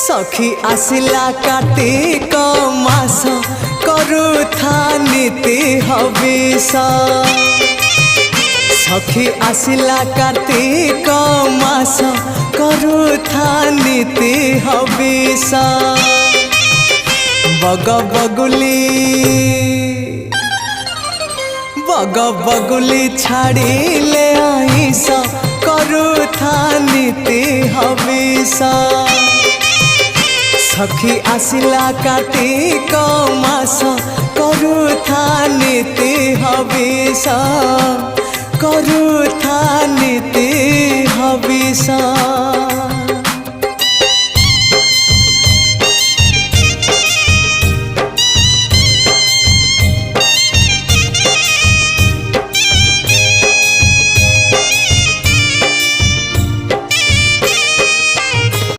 सखी आसिला कार्तिक मास करुथा नीति हविष सखी आसिला कार्तिक मास करुथा नीति हविष बग बगुली छाड़िले आईस करुथा नीति हविष सखी आसिला कार्तिक मास करुथा नीति हविष करुथा नीति हविष।